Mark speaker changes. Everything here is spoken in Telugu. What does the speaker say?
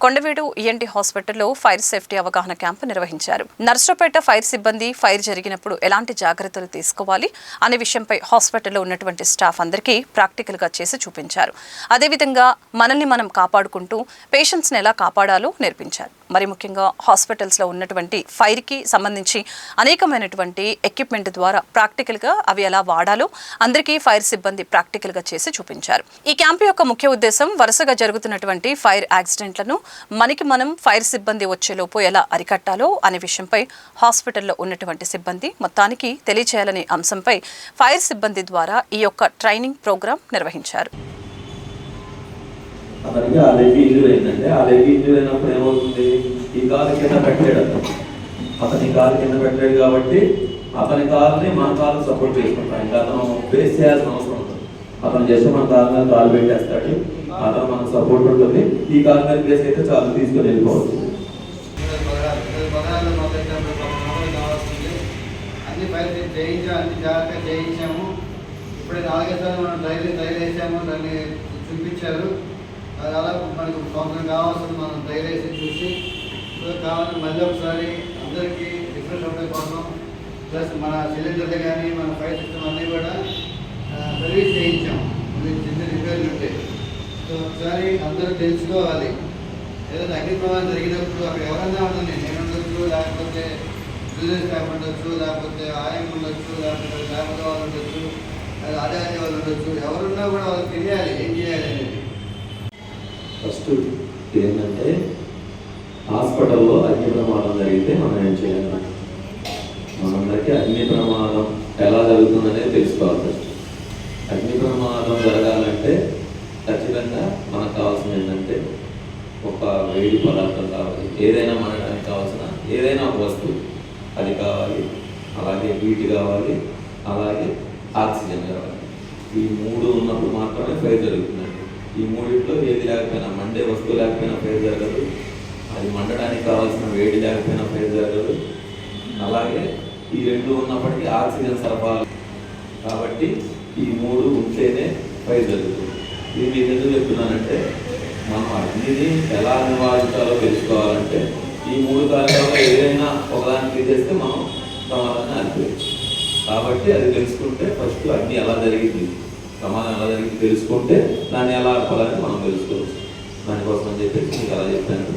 Speaker 1: కొండవీడు ఈఎన్టీ హాస్పిటల్లో ఫైర్ సేఫ్టీ అవగాహన క్యాంపు నిర్వహించారు. నర్సరావుపేట ఫైర్ సిబ్బంది ఫైర్ జరిగినప్పుడు ఎలాంటి జాగ్రత్తలు తీసుకోవాలి అనే విషయంపై హాస్పిటల్లో ఉన్నటువంటి స్టాఫ్ అందరికీ ప్రాక్టికల్ గా చేసి చూపించారు. అదేవిధంగా మనల్ని మనం కాపాడుకుంటూ పేషెంట్స్ ని ఎలా కాపాడాలో నేర్పించారు. మరి ముఖ్యంగా హాస్పిటల్స్ లో ఉన్నటువంటి ఫైర్ కి సంబంధించి అనేకమైనటువంటి ఎక్విప్మెంట్ ద్వారా ప్రాక్టికల్ గా అవి ఎలా వాడాలో అందరికీ ఫైర్ సిబ్బంది ప్రాక్టికల్ గా చేసి చూపించారు. ఈ క్యాంపు యొక్క ముఖ్య ఉద్దేశం వరుసగా జరుగుతున్నటువంటి ఫైర్ యాక్సిడెంట్లను మనకి మనం ఫైర్ సిబ్బంది వచ్చేలోపు ఎలా అరికట్టాలో అనే విషయంపై హాస్పిటల్లో ఉన్నటువంటి సిబ్బంది మొత్తానికి తెలియచేయాలనే అంశంపై ఫైర్ సిబ్బంది ద్వారా ఈ యొక్క ట్రైనింగ్ ప్రోగ్రాం నిర్వహించారు.
Speaker 2: అతనికి ఆ లెగ్ ఇంజూరీ అయిందంటే ఆ లెగ్ ఇంజూరీ అయినప్పుడు ఏమవుతుంది, ఈ కాలు కింద పెట్టాడు అతని కాలు కింద పెట్టాడు కాబట్టి అతని కాలుని మన కాలు సపోర్ట్ చేసుకుంటాం. ఇంకా అతను ఫేస్ చేయాల్సిన అవసరం ఉంటుంది. అతను చేస్తే మన కాలు మీద కాలు పెట్టేస్తాడు, అతను మనకు సపోర్ట్ ఉంటుంది. ఈ కాలు మీద ప్లేస్ అయితే చాలు తీసుకొని వెళ్ళిపోవచ్చు.
Speaker 3: అన్ని ఫైర్ చేయించాము, అన్ని జాగ్రత్తగా చేయించాము. ఇప్పుడే 4 సార్లు మనం ట్రైల్ వేసాము, దాన్ని చూపించారు. అది అలా మనకు సంవత్సరం కావాల్సింది మనం ట్రైల్ వేసి చూసి కావాలని మళ్ళీ ఒకసారి అందరికీ రిఫ్రెష్ అవ్వడం కోసం ప్లస్ మన సిలిండర్లు కానీ మన ఫైర్ సిస్టమ్ అన్నీ కూడా సర్వీస్ చేయించాం. చిన్న రిపేర్లు ఉంటాయి. సో ఒకసారి అందరూ తెలుసుకోవాలి. ఏదైనా అగ్ని ప్రమాదం జరిగినప్పుడు అక్కడ ఎవరైనా ఉంటుంది, నేను ఉండొచ్చు, లేకపోతే బిజినెస్ స్టాఫ్ ఉండొచ్చు, లేకపోతే ఆయం ఉండొచ్చు, లేకపోతే లేకపోతే వాళ్ళు ఉండొచ్చు, ఆదాయ వాళ్ళు ఉండొచ్చు. ఎవరున్నా కూడా వాళ్ళకి తెలియాలి ఏం చేయాలి అనేది.
Speaker 2: ఫస్ట్ ఏంటంటే హాస్పిటల్లో అగ్ని ప్రమాదం జరిగితే మనం ఏం చేయాలి, మనందరికీ అగ్ని ప్రమాదం ఎలా జరుగుతుందనేది తెలుసుకోవాలి. ఫస్ట్ అగ్ని ప్రమాదం జరగాలంటే ఖచ్చితంగా మనకు కావాల్సింది ఏంటంటే ఒక వేడి పదార్థం కావాలి, ఏదైనా మనడానికి కావాల్సిన ఏదైనా ఒక వస్తువు అది కావాలి, అలాగే హీట్ కావాలి, అలాగే ఆక్సిజన్ కావాలి. ఈ 3 ఉన్నప్పుడు మాత్రమే ఫైర్ జరుగుతుందండి. ఈ 3లో ఏది లేకపోయినా, మండే వస్తువు లేకపోయినా ఫైర్ జరగదు, అది మండడానికి కావాల్సిన వేడి లేకపోయినా ఫైర్ జరగదు, అలాగే ఈ 2 ఉన్నప్పటికీ ఆక్సిజన్ సరఫరా. కాబట్టి ఈ 3 ఉంటేనే ఫైర్ జరుగుతుంది. ఇది మీకు ఎందుకు చెప్తున్నానంటే మనం అగ్నిని ఎలా నివారించాలో తెలుసుకోవాలంటే ఈ 3 కారణాల్లో ఏదైనా ఒకదాన్ని తీసేస్తే మనం ప్రమాదాన్ని ఆగిపోవచ్చు. కాబట్టి అది తెలుసుకుంటే ఫస్ట్ అగ్ని ఎలా జరిగింది, ప్రమాదం ఎలా జరిగింది తెలుసుకుంటే దాన్ని ఎలా ఆపాలని మనం తెలుసుకోవచ్చు. దానికోసం అని చెప్పేసి మీకు అలా చెప్పాను.